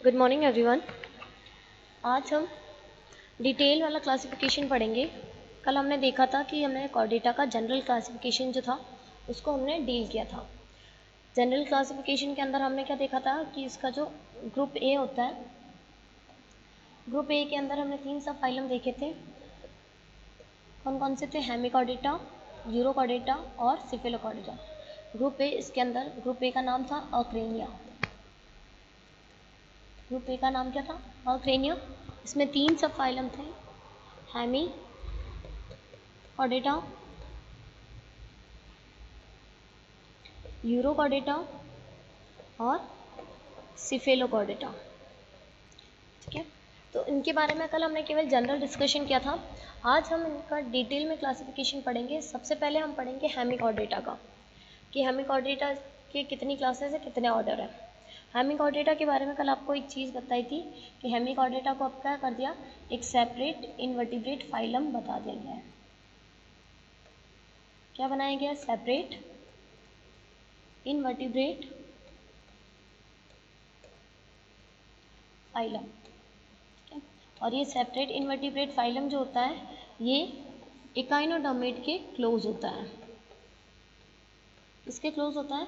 Good morning everyone. आज हम detail वाला क्लासिफिकेशन पढ़ेंगे। कल हमने देखा था कि हमने कॉर्डेटा का जनरल क्लासिफिकेशन जो था उसको हमने डील किया था। जनरल क्लासिफिकेशन के अंदर हमने क्या देखा था कि इसका जो ग्रुप ए होता है, ग्रुप ए के अंदर हमने 3 सब फाइलम देखे थे। कौन कौन से थे? हेमिकॉर्डेटा, यूरोकॉर्डेटा और सिफेलोकॉर्डेटा। ग्रुप ए, इसके अंदर ग्रुप ए का नाम था अक्रेनिया। ग्रुप ए का नाम क्या था? अक्रेनिया। इसमें 3 सब फाइलम थे, हेमिकॉर्डेटा, यूरोकॉर्डेटा और सिफेलोकॉर्डेटा। ठीक है, तो इनके बारे में कल हमने केवल जनरल डिस्कशन किया था। आज हम इनका डिटेल में क्लासिफिकेशन पढ़ेंगे। सबसे पहले हम पढ़ेंगे हेमिकॉर्डेटा का, कि हेमिकॉर्डेटा के कितनी क्लासेस है, कितने ऑर्डर है। हेमिकॉर्डेटा के बारे में कल आपको एक चीज़ बताई थी कि हेमिकॉर्डेटा को अब क्या कर दिया, एक सेपरेट इनवर्टिब्रेट फाइलम बता दिया गया है। क्या बनाया गया? Separate invertebrate phylum. और ये सेपरेट इनवर्टिब्रेट फाइलम जो होता है ये इकाइनोडर्मेट के क्लोज होता है। इसके क्लोज होता है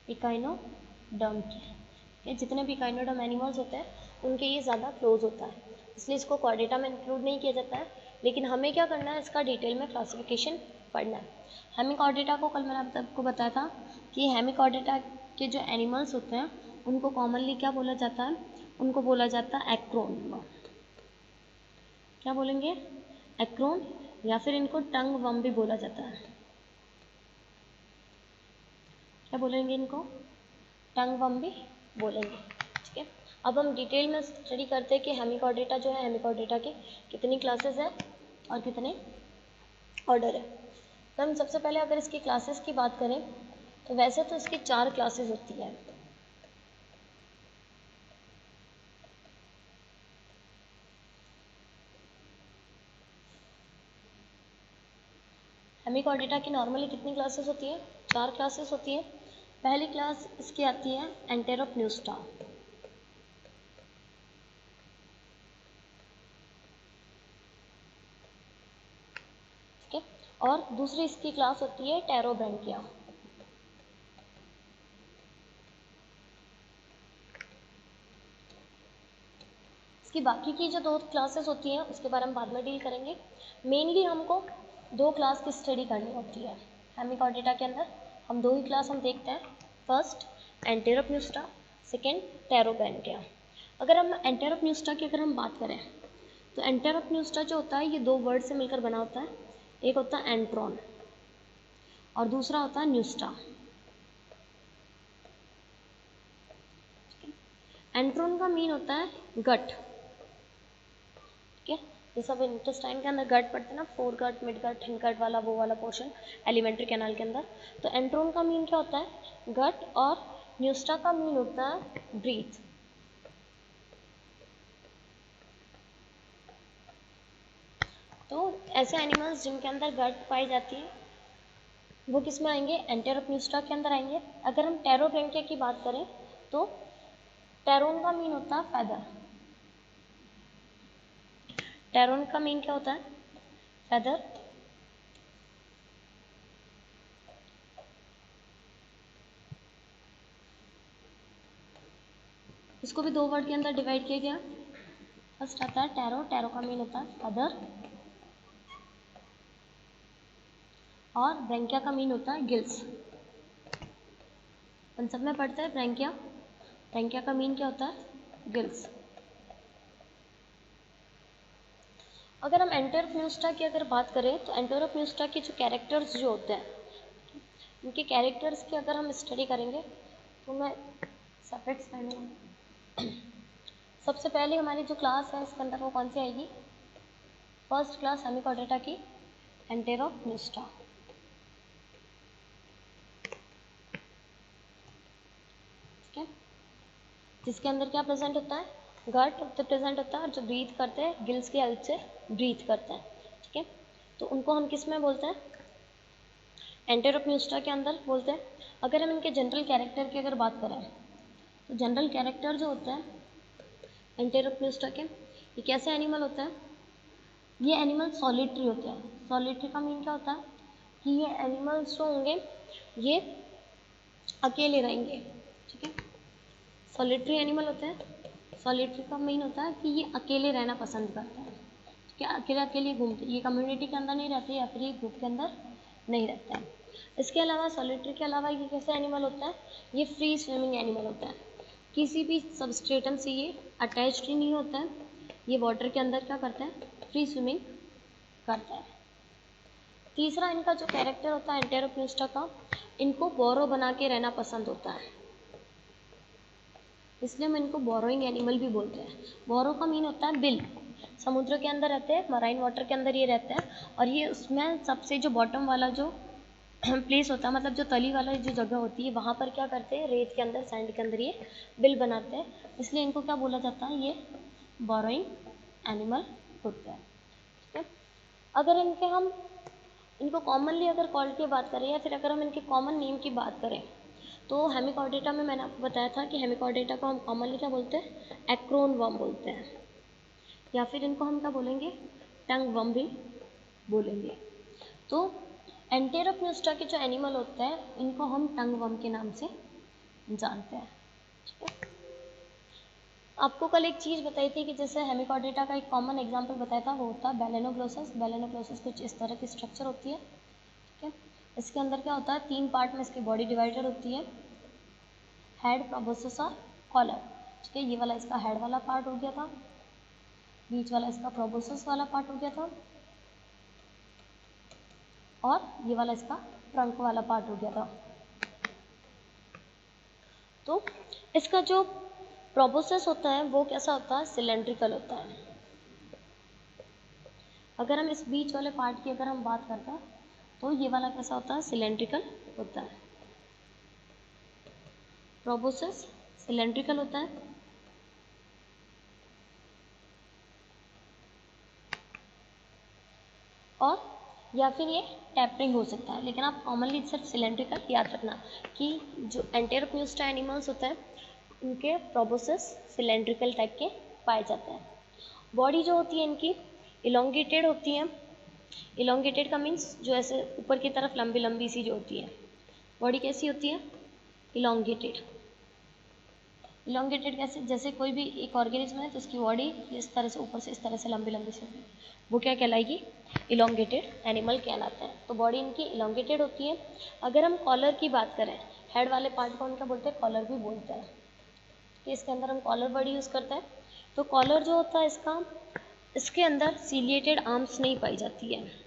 इकाइनोडर्म के। जितने भी इकाइनोडर्म एनिमल्स होते हैं उनके ये ज़्यादा क्लोज होता है, इसलिए इसको कॉर्डेटा में इंक्लूड नहीं किया जाता है। लेकिन हमें क्या करना है, इसका डिटेल में क्लासिफिकेशन पढ़ना है। हेमिकॉर्डेटा को कल मैंने आपको बताया था कि हेमिकॉर्डेटा के जो एनिमल्स होते हैं उनको कॉमनली क्या बोला जाता है? उनको बोला जाता है एक्रोन। क्या बोलेंगे? एक्रोन, या फिर इनको टंग वर्म भी बोला जाता है। क्या बोलेंगे? इनको टंग वर्म भी बोलेंगे। ठीक है, अब हम डिटेल में स्टडी करते हैं कि हेमिकॉर्डेटा जो है, हेमिकॉर्डेटा के कितनी क्लासेस है और कितने ऑर्डर है। तो हम सबसे पहले अगर इसकी क्लासेस की बात करें तो वैसे तो इसकी 4 क्लासेस होती है। हेमिकॉर्डेटा की नॉर्मली कितनी क्लासेस होती है? 4 क्लासेस होती है। पहली क्लास इसकी आती है एंटेरोप्न्यूस्टा। ठीक है, और दूसरी इसकी क्लास होती है टेरोब्रैंकिया। इसकी बाकी की जो 2 क्लासेस होती हैं उसके बारे में बाद में डील करेंगे। मेनली हमको 2 क्लास की स्टडी करनी होती है हेमिकॉर्डेटा के अंदर। हम 2 ही क्लास हम देखते हैं, फर्स्ट एंटेरोप्न्यूस्टा, सेकेंड टेरोब्रैंकिया। अगर हम एंटेरोप्न्यूस्टा की अगर हम बात करें तो एंटेरोप्न्यूस्टा जो होता है ये 2 वर्ड से मिलकर बना होता है। एक होता है एंट्रॉन और दूसरा होता है न्यूस्टा। एंट्रॉन का मीन होता है गट। ठीक है, ये सब इंटेस्टाइन के अंदर गट पड़ते हैं ना, फोर गट, मिड गट, हिंड गट वाला, वो वाला पोर्शन एलिमेंट्री कैनाल के अंदर। तो एंट्रोन का मीन क्या होता है? गट, और न्यूस्टा का मीन होता है ब्रीथ। तो ऐसे एनिमल्स जिनके अंदर गट पाई जाती है वो किस में आएंगे? एंटेरोप्न्यूस्टा के अंदर आएंगे। अगर हम टेरोब्रैंकिया की बात करें तो टेरोन का मीन होता है फेदर। टेरोन का मीन क्या होता है? फेदर। इसको भी 2 वर्ड के अंदर डिवाइड किया गया। फर्स्ट आता है टेरो, टेरो का मीन होता है फेदर, और ब्रैंकिया का मीन होता है गिल्स। उन सब में पढ़ते हैं ब्रैंकिया। ब्रैंकिया का मीन क्या होता है? गिल्स। अगर हम एंटेरोप्न्यूस्टा की अगर बात करें तो एंटेरोप्न्यूस्टा के जो कैरेक्टर्स जो होते हैं उनके कैरेक्टर्स की अगर हम स्टडी करेंगे तो मैं सेपरेट स्लाइड सबसे पहले हमारी जो क्लास है इसके अंदर वो कौन सी आएगी? फर्स्ट क्लास हेमिकॉर्डेटा की एंटेरोप्न्यूस्टा। ठीक है, जिसके अंदर क्या प्रेजेंट होता है? गट प्रेजेंट होता है, और जो ब्रीथ करते हैं गिल्स की हेल्प से ब्रीथ करते हैं। ठीक है, तो उनको हम किस में बोलते हैं? एंटेरोप्न्यूस्टा के अंदर बोलते हैं। अगर हम इनके जनरल कैरेक्टर की अगर बात करें तो जनरल कैरेक्टर जो होता है एंटेरोप्यूस्टा के, ये कैसे एनिमल होता है? ये एनिमल सॉलिटरी होते हैं। सॉलिटरी का मीन क्या होता है कि ये एनिमल्स जो होंगे ये अकेले रहेंगे, ठीक है। सॉलिटरी एनिमल होते हैं। सॉलिटरी का मीन होता है कि ये अकेले रहना पसंद करते हैं, ठीक है। अकेले अकेले घूमते, ये कम्युनिटी के अंदर नहीं रहते या फिर ये ग्रुप के अंदर नहीं रहते हैं। इसके अलावा सॉलिटरी के अलावा ये कैसे एनिमल होता है? ये फ्री स्विमिंग एनिमल होता है। किसी भी सबस्ट्रेटम से ये अटैच्ड ही नहीं होता है। ये वाटर के अंदर क्या करता है? फ्री स्विमिंग करता है। तीसरा इनका जो कैरेक्टर होता है एंटेरोप्यूस्टा का, इनको बोरो बना के रहना पसंद होता है, इसलिए हम इनको बोरोइंग एनिमल भी बोलते हैं। बोरो का मीन होता है बिल। समुद्र के अंदर रहते हैं, मराइन वाटर के अंदर ये रहते हैं, और ये उसमें सबसे जो बॉटम वाला जो प्लेस होता है, मतलब जो तली वाला जो जगह होती है, वहाँ पर क्या करते हैं? रेत के अंदर, सैंड के अंदर ये बिल बनाते हैं, इसलिए इनको क्या बोला जाता है? ये बोरोइंग एनिमल होते हैं, ठीक है। अगर इनको कॉमनली अगर कॉल की बात करें या फिर अगर हम इनके कॉमन नेम की बात करें, तो हेमिकॉर्डेटा में मैंने आपको बताया था कि हेमिकॉर्डेटा को हम कॉमनली क्या बोलते हैं? एक्रोन वर्म बोलते हैं, या फिर इनको हम क्या बोलेंगे? टंग वर्म भी बोलेंगे। तो एंटेरोप्यूस्टा के जो एनिमल होते हैं इनको हम टंग वर्म के नाम से जानते हैं, ठीक है। आपको कल एक चीज़ बताई थी कि जैसे हेमिकॉर्डेटा का एक कॉमन एग्जांपल बताया था, वो होता है बेलेनोग्लोसस। बेलेनोग्लोसस कुछ इस तरह की स्ट्रक्चर होती है, ठीक है। इसके अंदर क्या होता है? 3 पार्ट में इसकी बॉडी डिवाइडेड होती है, हेड, प्रोबोसस और कॉलर, ठीक है। ये वाला इसका हेड वाला पार्ट हो गया था, बीच वाला इसका प्रोबोसस वाला पार्ट हो गया था, और ये वाला इसका ट्रंक वाला पार्ट हो गया था। तो इसका जो प्रोबोसस होता है वो कैसा होता है? सिलेंड्रिकल होता है। अगर हम इस बीच वाले पार्ट की अगर हम बात करते हैं तो ये वाला कैसा होता है? सिलेंड्रिकल होता है। प्रोबोसस सिलेंड्रिकल होता है, और या फिर ये टैपरिंग हो सकता है, लेकिन आप कॉमनली सिर्फ सिलेंड्रिकल याद रखना कि जो एंटेरोप्यूस्टा एनिमल्स होते हैं उनके प्रोबोसस सिलेंड्रिकल टाइप के पाए जाते हैं। बॉडी जो होती है इनकी इलोंगेटेड होती है। इलोंगेटेड का मीन्स जो ऐसे ऊपर की तरफ लंबी लंबी सी जो होती है, बॉडी कैसी होती है? इलोंगेटेड। इलोंगेटेड कैसे? जैसे कोई भी एक ऑर्गेनिज्म है तो उसकी बॉडी इस तरह से ऊपर से इस तरह से लंबी लंबी सी होती है, वो क्या कहलाएगी? इलोंगेटेड एनिमल कहलाते हैं। तो बॉडी इनकी इलोंगेटेड होती है। अगर हम कॉलर की बात करें, हेड वाले पार्ट को उनका बोलते हैं कॉलर भी बोलते हैं, कि इसके अंदर हम कॉलर वर्ड यूज़ करते हैं। तो कॉलर जो होता है इसके अंदर सीलिएटेड आर्म्स नहीं पाई जाती है।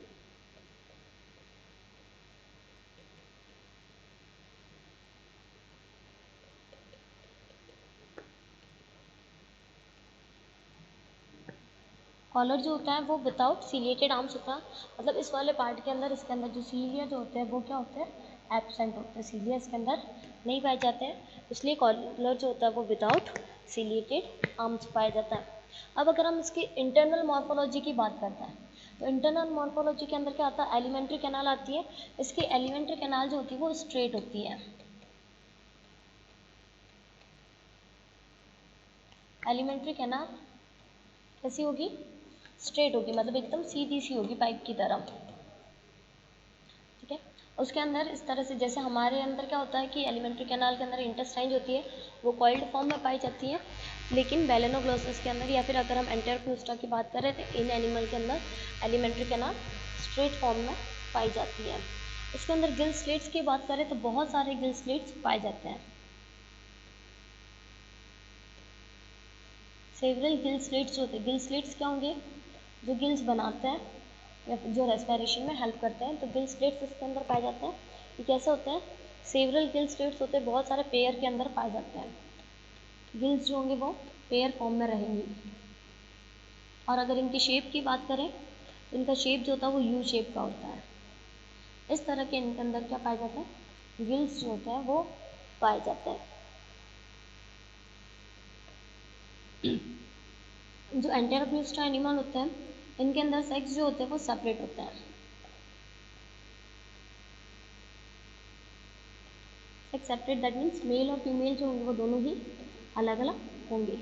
कॉलर जो होता है वो विदाउट सीलिएटेड आर्म्स होता है, मतलब इस वाले पार्ट के अंदर, इसके अंदर जो सीलिया जो होते हैं वो क्या होते हैं? एब्सेंट होते हैं। सीलिया इसके अंदर नहीं पाए जाते हैं, इसलिए कॉलर जो होता है वो विदाउट सीलिएटेड आर्म्स पाया जाता है। अब अगर हम इसकी इंटरनल मॉर्फोलॉजी की बात करते हैं तो इंटरनल मॉर्फोलॉजी के अंदर क्या आता है? एलिमेंट्री कैनाल आती है। इसकी एलिमेंट्री कैनाल जो होती है वो स्ट्रेट होती है। एलिमेंट्री कैनाल कैसी होगी? स्ट्रेट होगी, मतलब एकदम सीधी सी होगी पाइप की तरह, ठीक है। उसके अंदर इस तरह से, जैसे हमारे अंदर क्या होता है कि एलिमेंट्री कैनाल के अंदर इंटेस्टाइन जो होती है वो कॉइल्ड फॉर्म में पाई जाती है, लेकिन बेलेनोग्लोसस के अंदर या फिर अगर हम एंटेरोप्यूस्टा की बात करें तो इन एनिमल के अंदर एलिमेंट्री कैनाल स्ट्रेट फॉर्म में पाई जाती है। इसके अंदर गिल स्लिट्स की बात करें तो बहुत सारे गिल स्लिट्स पाए जाते हैं। सेवरल गिल स्लिट्स होते हैं। गिल स्लिट्स क्या होंगे? जो गिल्स बनाते हैं या फिर जो रेस्पिरेशन में हेल्प करते हैं, तो गिल स्लिट्स इसके अंदर पाए जाते हैं। ये कैसे होते हैं? सेवरल गिल स्लिट्स होते हैं, बहुत सारे पेयर के अंदर पाए जाते हैं। गिल्स जो होंगे वो पेयर फॉर्म में रहेंगी। और अगर इनकी शेप की बात करें तो इनका शेप जो होता है वो यू शेप का होता है। इस तरह के इनके अंदर क्या पाए जाते हैं? गिल्स जो होते हैं वो पाए जाते हैं। जो एंटेरोप्यूस्टा एनिमल होते हैं इनके अंदर सेक्स जो होते हैं वो सेपरेट होता है। Sex separate that means male और फीमेल जो होंगे वो दोनों ही अलग अलग होंगे।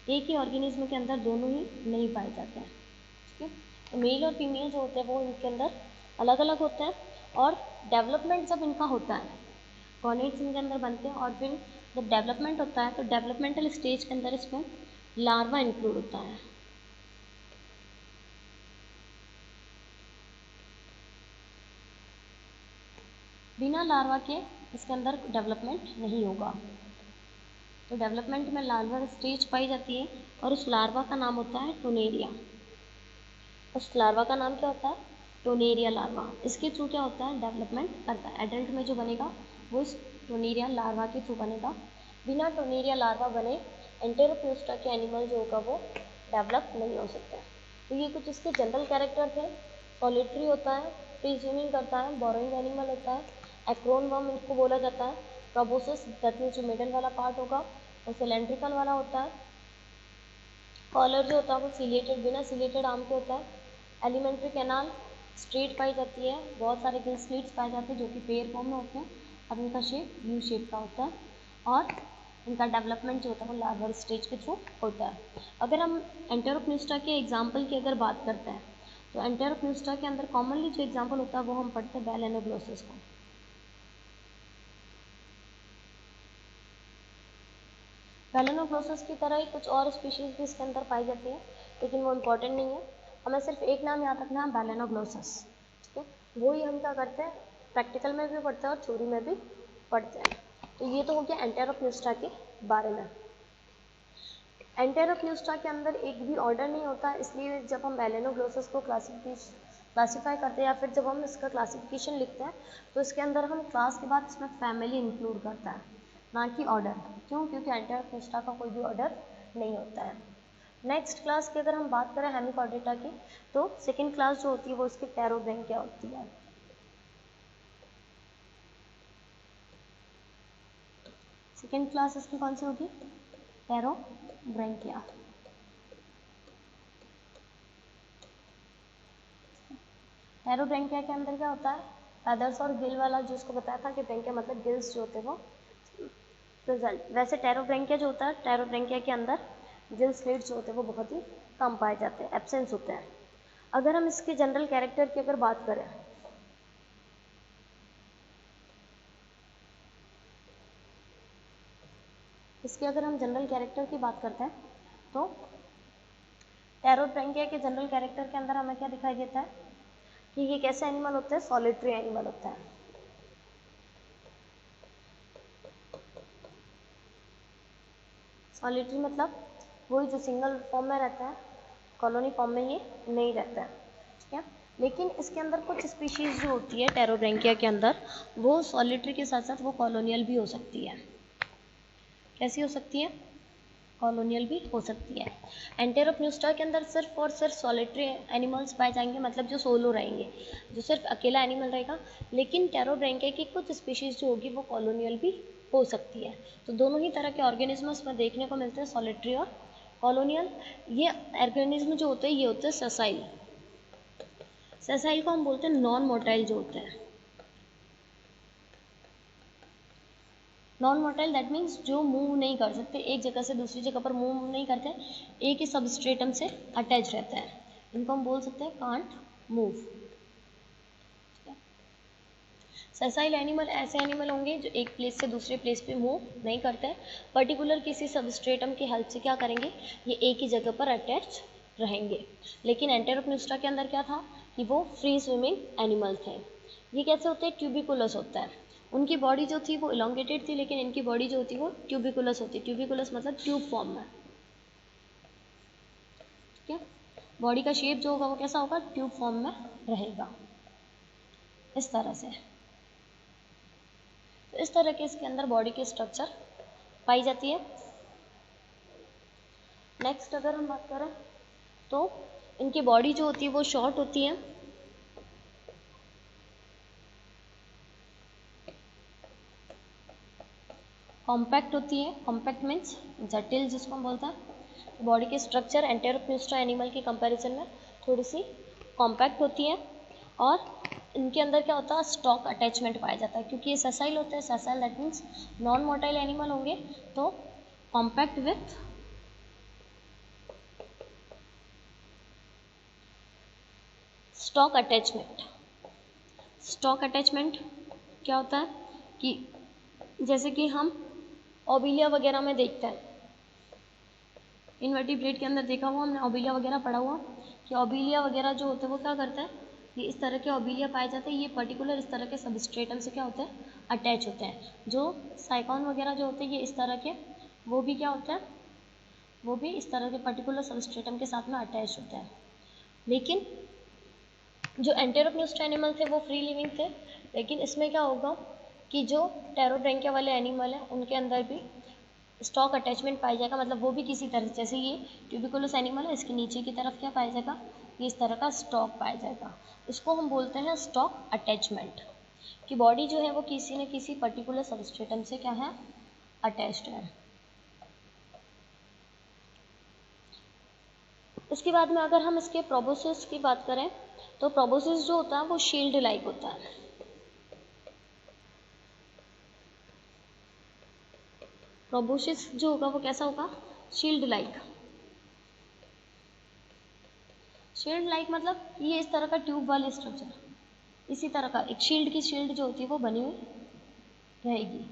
एक ही ऑर्गेनिज्म के अंदर दोनों ही नहीं पाए जाते हैं। ठीक है, तो मेल और फीमेल जो होते हैं वो इनके अंदर अलग अलग होते हैं, और डेवलपमेंट जब इनका होता है, गॉनेट्स इनके अंदर बनते हैं, और फिर जब डेवलपमेंट होता है तो डेवलपमेंटल स्टेज के अंदर इसमें लार्वा इंक्लूड होता है। बिना लार्वा के इसके अंदर डेवलपमेंट नहीं होगा। तो डेवलपमेंट में लार्वा स्टेज पाई जाती है, और उस लार्वा का नाम होता है टोनेरिया। उस लार्वा का नाम क्या होता है? Tornaria larva. इसके थ्रू क्या होता है? डेवलपमेंट करता है। एडल्ट में जो बनेगा वो इस टोनेरिया लार्वा के थ्रू बनेगा। बिना टोनेरिया लार्वा बने एंटेरोप्यूस्टा के एनिमल जो होगा वो डेवलप नहीं हो सकता है। तो ये कुछ इसके जनरल कैरेक्टर थे। सॉलिटरी होता है, फ्री स्विमिंग करता है, बोरोइंग एनिमल होता है, एक्रोन वर्म इनको बोला जाता है, प्रोबोसस दैट मीन्स जो मिडल वाला पार्ट होगा वो सिलेंड्रिकल वाला होता है, कॉलर जो होता है वो सिलेटेड, बिना सिलेटेड आर्म के होता है, एलिमेंट्री कैनाल स्ट्रेट पाई जाती है, बहुत सारे गिल स्लिट्स पाए जाते हैं जो कि पेयर फॉर्म में होते हैं, और इनका शेप यू शेप का होता है, और इनका डेवलपमेंट जो होता है वो लार्वल स्टेज के थ्रू होता है। अगर हम एंटेरोप्यूस्टा के एग्जाम्पल की अगर बात करते हैं तो एंटेरोप्यूस्टा के अंदर कॉमनली जो एग्जाम्पल होता है वो हम पढ़ते हैं बैलेनोग्लोसस को। बैलेनोग्लोसस की तरह ही कुछ और स्पीशीज भी इसके अंदर पाई जाती है, लेकिन वो इम्पोर्टेंट नहीं है, हमें सिर्फ एक नाम याद रखना है, बैलेनोग्लोसस। ठीक है, वो ही हम क्या करते हैं, प्रैक्टिकल में भी पढ़ते हैं और थ्योरी में भी पढ़ते हैं। तो ये तो हो गया एंटेरोप्यूस्टा के बारे में। एंटेरोप्यूस्टा के अंदर एक भी ऑर्डर नहीं होता, इसलिए जब हम बैलेनोग्लोसस को क्लासीफाई करते हैं या फिर जब हम इसका क्लासिफिकेशन लिखते हैं तो इसके अंदर हम क्लास के बाद इसमें फैमिली इंक्लूड करता है, ना कि ऑर्डर। क्यों? क्योंकि एंटेरोप्यूस्टा का कोई भी ऑर्डर नहीं होता है। नेक्स्ट क्लास की अगर हम बात करें हेमिकॉर्डेटा की, तो सेकेंड क्लास जो होती है वो इसकी टेरोब्रैंकिया होती है। सेकेंड क्लास इसकी कौन सी होगी? टेरोब्रैंकिया। टेरोब्रैंकिया के अंदर क्या होता है? फेदर्स और गिल वाला जो उसको बताया था कि ब्रैंकिया मतलब गिल्स जो होते हैं वो प्रेजेंट। वैसे टेरोब्रैंकिया जो होता है, टेरोब्रैंकिया के अंदर गिल स्लिट्स जो होते हैं वो बहुत ही कम पाए जाते हैं, एब्सेंस होते हैं। अगर हम इसके जनरल कैरेक्टर की अगर बात करें, इसके अगर हम जनरल कैरेक्टर की बात करते हैं तो टेरोब्रैंकिया के जनरल कैरेक्टर के अंदर हमें क्या दिखाई देता है कि ये कैसे एनिमल होते हैं? सॉलिटरी एनिमल होता है। सॉलिटरी मतलब वही जो सिंगल फॉर्म में रहता है, कॉलोनी फॉर्म में ये नहीं रहता है। ठीक है, लेकिन इसके अंदर कुछ स्पीशीज़ जो होती है टेरोब्रैंकिया के अंदर, वो सॉलिटरी के साथ साथ वो कॉलोनियल भी हो सकती है। कैसी हो सकती है? कॉलोनियल भी हो सकती है। एंटेरोप्यूस्टा के अंदर सिर्फ और सिर्फ सॉलिटरी एनिमल्स पाए जाएंगे, मतलब जो सोलो रहेंगे, जो सिर्फ अकेला एनिमल रहेगा। लेकिन टेरोब्रैंकिया की कुछ स्पीशीज़ जो होगी वो कॉलोनियल भी हो सकती है। तो दोनों ही तरह के ऑर्गेनिज्म्स में देखने को मिलते हैं, सॉलिटरी और कॉलोनियल। ये ऑर्गेनिज्म जो होते हैं ये होते हैं सेसाइल। सेसाइल को हम बोलते हैं नॉन मोटाइल जो होते हैं। नॉन मोटाइल दैट मीन्स जो मूव नहीं कर सकते, एक जगह से दूसरी जगह पर मूव नहीं करते, एक ही सबस्ट्रेटम से अटैच रहता है, इनको हम बोल सकते हैं कांट मूव। सेसाइल एनिमल ऐसे एनिमल होंगे जो एक प्लेस से दूसरे प्लेस पे मूव नहीं करते हैं, पर्टिकुलर किसी सबस्ट्रेटम की हेल्प से क्या करेंगे, ये एक ही जगह पर अटैच रहेंगे। लेकिन एंटेरोप्यूस्टा के अंदर क्या था कि वो फ्री स्विमिंग एनिमल थे। ये कैसे होते हैं? ट्यूबिकुलस होता है। उनकी बॉडी जो थी वो इलोंगेटेड थी, लेकिन इनकी बॉडी जो होती है वो ट्यूबिकुलस होती है। ट्यूबिकुलस मतलब ट्यूब फॉर्म में। ठीक है, बॉडी का शेप जो होगा वो कैसा होगा? ट्यूब फॉर्म में रहेगा, इस तरह से। तो इस तरह के इसके अंदर बॉडी की स्ट्रक्चर पाई जाती है। नेक्स्ट अगर हम बात करें तो इनकी बॉडी जो होती है वो शॉर्ट होती है, कॉम्पैक्ट होती है। कॉम्पैक्ट मीन्स जटिल जिसको हम बोलते हैं। बॉडी के स्ट्रक्चर एंटेरोप्यूस्टा एनिमल के कंपैरिजन में थोड़ी सी कॉम्पैक्ट होती है, और इनके अंदर क्या होता है, स्टॉक अटैचमेंट पाया जाता है, क्योंकि ये ससाइल होते हैं। ससाइल that means non motile animal होंगे, तो compact with stock attachment. Stock attachment क्या होता है कि जैसे कि हम ओबिलिया वगैरह में देखते हैं, इनवर्टिब्रेट के अंदर देखा हुआ हमने, ओबिलिया वगैरह पढ़ा हुआ कि ओबिलिया वगैरह जो होते हैं वो क्या करते हैं, ये इस तरह के ओबिलिया पाए जाते हैं, ये पर्टिकुलर इस तरह के सबस्ट्रेटम से क्या होते हैं, अटैच होते हैं। जो साइकॉन वगैरह जो होते हैं ये इस तरह के, वो भी क्या होता है, वो भी इस तरह के पर्टिकुलर सबस्ट्रेटम के साथ में अटैच होते हैं। लेकिन जो एंटेरोप्यूस्ट एनिमल थे वो फ्री लिविंग थे, लेकिन इसमें क्या होगा कि जो टेरोब्रैंकिया वाले एनिमल हैं उनके अंदर भी स्टॉक अटैचमेंट पाया जाएगा, मतलब वो भी किसी तरह, जैसे ये ट्यूबिकुलस एनिमल है, इसके नीचे की तरफ क्या पाया जाएगा, ये इस तरह का स्टॉक पाया जाएगा। इसको हम बोलते हैं स्टॉक अटैचमेंट, कि बॉडी जो है वो किसी न किसी पर्टिकुलर सबस्ट्रेटम से क्या है, अटैच्ड है। इसके बाद में अगर हम इसके प्रोबोसिस की बात करें, तो प्रोबोसिस जो होता है वो शील्ड लाइक होता है। प्रोबोसिस जो होगा वो कैसा होगा, शील्ड लाइक। शील्ड लाइक मतलब ये इस तरह का ट्यूब वाली स्ट्रक्चर, इसी तरह का एक शील्ड की शील्ड जो होती है वो बनी हुई रहेगी।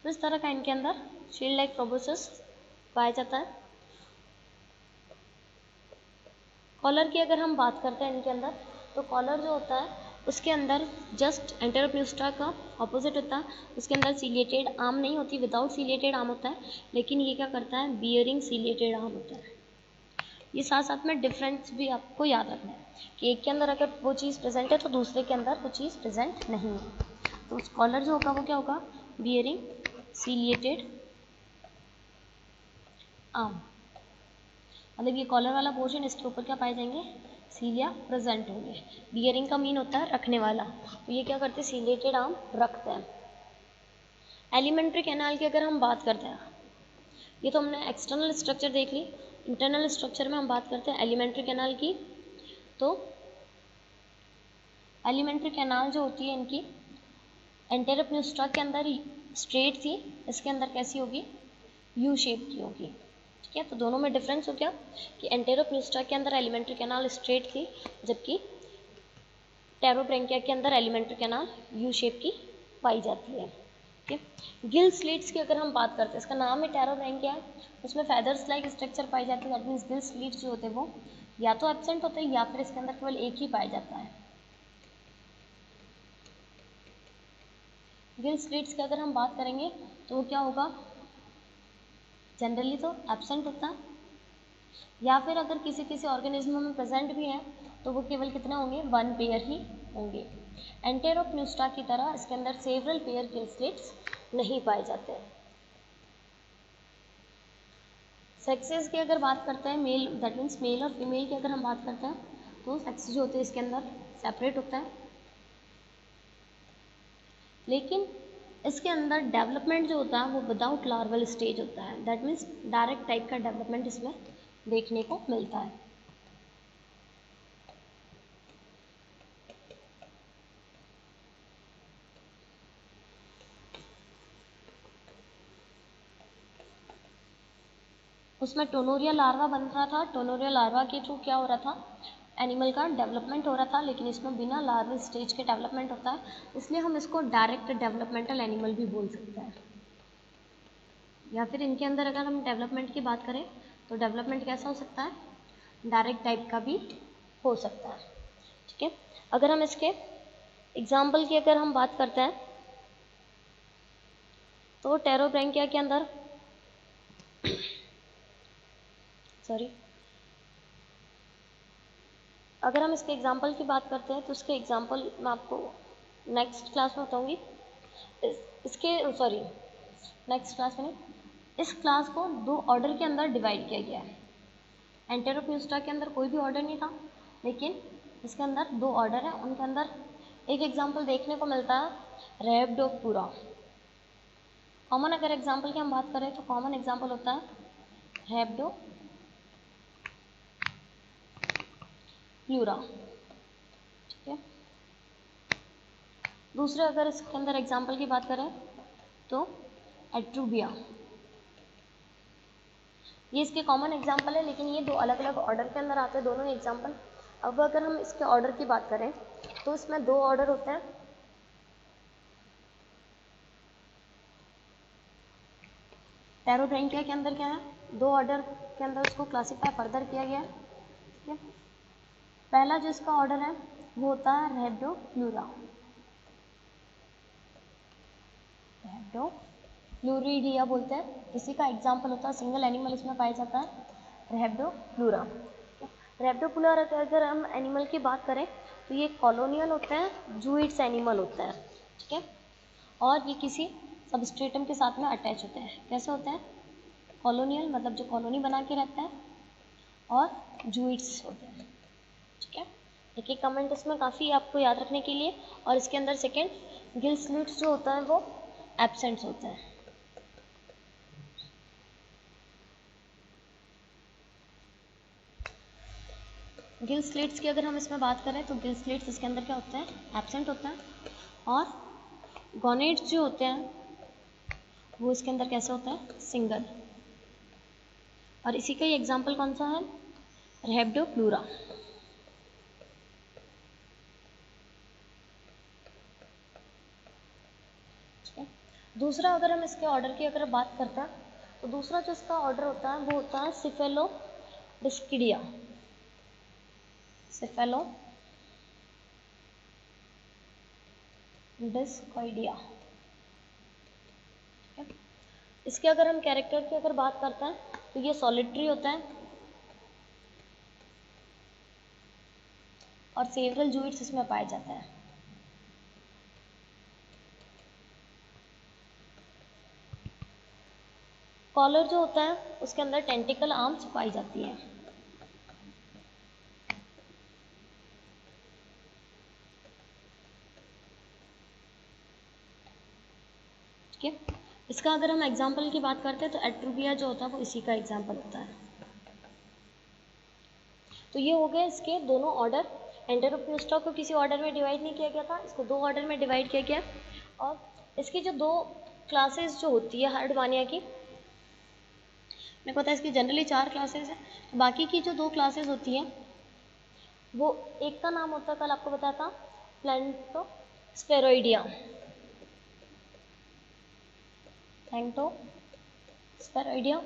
तो इस तरह का इनके अंदर शील्ड लाइक प्रोबोसिस पाया जाता है। कॉलर की अगर हम बात करते हैं इनके अंदर, तो कॉलर जो होता है उसके अंदर जस्ट एंटेरोप्यूस्टा का ऑपोजिट होता है। उसके अंदर सीलिएटेड आर्म नहीं होती, विदाउट सीलिएटेड आर्म होता है, लेकिन ये क्या करता है, बियरिंग सीलिएटेड आर्म होता है। ये साथ साथ में डिफरेंस भी आपको याद रखना है कि एक के अंदर अगर वो चीज़ प्रेजेंट है तो दूसरे के अंदर वो चीज़ प्रेजेंट नहीं है। तो कॉलर जो होगा वो क्या होगा, बियरिंग सीलिएटेड आर्म, मतलब ये कॉलर वाला पोर्शन, इसके ऊपर क्या पाए जाएंगे, सीलिया प्रेजेंट होंगे। बियरिंग का मीन होता है रखने वाला, तो ये क्या करते हैं, सीलिएटेड आर्म रखते हैं। एलिमेंट्री कैनाल की अगर हम बात करते हैं, ये तो हमने एक्सटर्नल स्ट्रक्चर देख ली। इंटरनल स्ट्रक्चर में हम बात करते हैं एलिमेंट्री कैनाल की। तो एलिमेंट्री कैनाल जो होती है इनकी एंटेरोप्यूस्टा के अंदर स्ट्रेट थी, इसके अंदर कैसी होगी, यू शेप की होगी। ठीक है, तो दोनों में डिफरेंस हो गया कि एंटेरोप्यूस्टा के अंदर एलिमेंट्री कैनाल स्ट्रेट थी, जबकि टेरोब्रैंकिया के अंदर एलिमेंट्री कैनाल यू शेप की पाई जाती है। ठीक है, गिल स्लिट्स की अगर हम बात करते हैं, इसका नाम है टेरोब्रैंकिया, उसमें फेदर्स लाइक स्ट्रक्चर पाई जाती है। दैट मीन्स गिल स्लिट्स जो होते हैं वो या तो एब्सेंट होते हैं या फिर इसके अंदर केवल एक ही पाया जाता है। गिल स्लिट्स की अगर हम बात करेंगे तो वो क्या होगा, जनरली तो एब्सेंट होता है, या फिर अगर किसी किसी ऑर्गेनिज्म में प्रेजेंट भी है तो वो केवल कितने होंगे, वन पेयर ही होंगे। एंटेरोप्यूस्टा की तरह इसके अंदर सेवरल पेयर गिल स्लिट्स नहीं पाए जाते हैं। सेक्सेस की अगर बात करते हैं, मेल दैट मीन्स मेल और फीमेल की अगर हम बात करते हैं, तो सेक्स जो होते हैं इसके अंदर सेपरेट होता है, लेकिन इसके अंदर डेवलपमेंट जो होता है वो विदाउट लार्वल स्टेज होता है। दैट मीन्स डायरेक्ट टाइप का डेवलपमेंट इसमें देखने को मिलता है। उसमें टोनोरिया लार्वा बन रहा था, टोनोरिया लार्वा के थ्रू क्या हो रहा था, एनिमल का डेवलपमेंट हो रहा था, लेकिन इसमें बिना लार्वल स्टेज के डेवलपमेंट होता है, इसलिए हम इसको डायरेक्ट डेवलपमेंटल एनिमल भी बोल सकते हैं। या फिर इनके अंदर अगर हम डेवलपमेंट की बात करें तो डेवलपमेंट कैसा हो सकता है, डायरेक्ट टाइप का भी हो सकता है। ठीक है, अगर हम इसके एग्जाम्पल की अगर हम बात करते हैं तो टेरोब्रैंकिया के अंदर अगर हम इसके एग्जाम्पल की बात करते हैं तो इसके एग्जाम्पल मैं आपको नेक्स्ट क्लास में बताऊंगी। नेक्स्ट क्लास में नहीं, इस क्लास को दो ऑर्डर के अंदर डिवाइड किया गया है। एंटेरोप्यूस्टा के अंदर कोई भी ऑर्डर नहीं था, लेकिन इसके अंदर दो ऑर्डर है, उनके अंदर एक एग्जाम्पल देखने को मिलता है रैप्डोप्यूरा। कॉमन अगर एग्जाम्पल की हम बात करें तो कॉमन एग्जाम्पल होता है रैप्डोप्यूरा। ठीक है, दूसरे अगर इसके अंदर एग्जाम्पल की बात करें तो एट्रूबिया, ये इसके कॉमन एग्जाम्पल है, लेकिन ये दो अलग अलग ऑर्डर के अंदर आते हैं दोनों ही एग्जाम्पल। अब अगर हम इसके ऑर्डर की बात करें तो इसमें दो ऑर्डर होते हैं। टेरोब्रैंकिया के अंदर क्या है, दो ऑर्डर के अंदर उसको क्लासीफाई फर्दर किया गया है। ठीक है, पहला जो इसका ऑर्डर है वो होता है रैप्डोप्लूरा, रैप्डोप्लूरिडिया बोलते हैं। इसी का एग्जाम्पल होता है, सिंगल एनिमल इसमें पाया जाता है रैप्डोप्लूरा। रैप्डोप्लूरा के अगर हम एनिमल की बात करें तो ये कॉलोनियल होते हैं, जूइट्स एनिमल होते हैं। ठीक है, और ये किसी सबस्ट्रेटम के साथ में अटैच होते हैं। कैसे होते हैं, कॉलोनियल मतलब जो कॉलोनी बना के रहता है, और जूइट्स होते हैं। ठीक है, एक एक कमेंट इसमें काफ़ी आपको याद रखने के लिए। और इसके अंदर सेकेंड गिल स्लिट्स जो होता है वो एब्सेंट्स होते हैं। गिल स्लिट्स की अगर हम इसमें बात करें तो गिल स्लिट्स इसके अंदर क्या होते हैं, एब्सेंट होते हैं। और गोनेट्स जो होते हैं वो इसके अंदर कैसे होता है, सिंगल। और इसी का ही एग्जाम्पल कौन सा है, रैप्डोप्लूरा। दूसरा अगर हम इसके ऑर्डर की अगर बात करते हैं तो दूसरा जो इसका ऑर्डर होता है वो होता है सिफेलोडिस्किडिया, सिफेलोडिस्कोइडिया। इसके अगर हम कैरेक्टर की अगर बात करते हैं तो ये सॉलिटरी होता है और सेवरल जूइट्स इसमें पाया जाता है। कॉलर जो होता है उसके अंदर टेंटिकल आर्म्स पाई जाती है। ठीक है, इसका अगर हम एग्जाम्पल की बात करते हैं तो एट्रूबिया जो होता है वो इसी का एग्जाम्पल होता है। तो ये हो गए इसके दोनों ऑर्डर। एंटेरोप्यूस्टा को किसी ऑर्डर में डिवाइड नहीं किया गया था, इसको दो ऑर्डर में डिवाइड किया गया। और इसकी जो दो क्लासेस जो होती है हर्डवानिया की, मेरे को पता है इसकी जनरली 4 क्लासेस है। बाकी की जो 2 क्लासेस होती हैं वो एक का नाम होता है, कल आपको बताया था, प्लैंटोस्फेरोइडिया, प्लैंटोस्फेरोइडिया।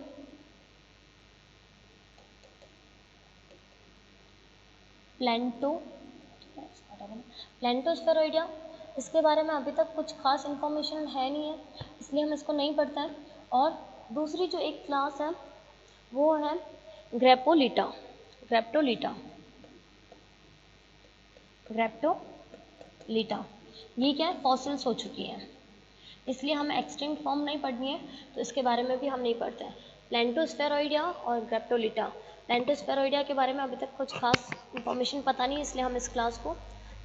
प्लैंटोस्फेरोइडिया, इसके बारे में अभी तक कुछ खास इन्फॉर्मेशन है नहीं है, इसलिए हम इसको नहीं पढ़ते हैं। और दूसरी जो एक क्लास है वो है ग्रैप्टोलिटा, ये क्या है, फॉसिल्स हो चुकी हैं, इसलिए हमें एक्सटिंक्ट फॉर्म नहीं पढ़नी है, तो इसके बारे में भी हम नहीं पढ़ते हैं। प्लैंटोस्फेरोइडिया और ग्रैप्टोलिटा। प्लैंटोस्फेरोइडिया के बारे में अभी तक कुछ खास इन्फॉर्मेशन पता नहीं है, इसलिए हम इस क्लास को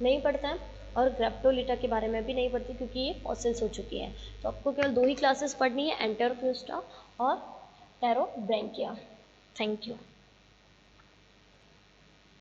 नहीं पढ़ते हैं। और ग्रैप्टोलिटा के बारे में भी नहीं पढ़ती क्योंकि ये फॉसिल्स हो चुकी है। तो आपको केवल 2 ही क्लासेस पढ़नी है, एंटेरोप्यूस्टा और टेरोब्रैंकिया। Thank you.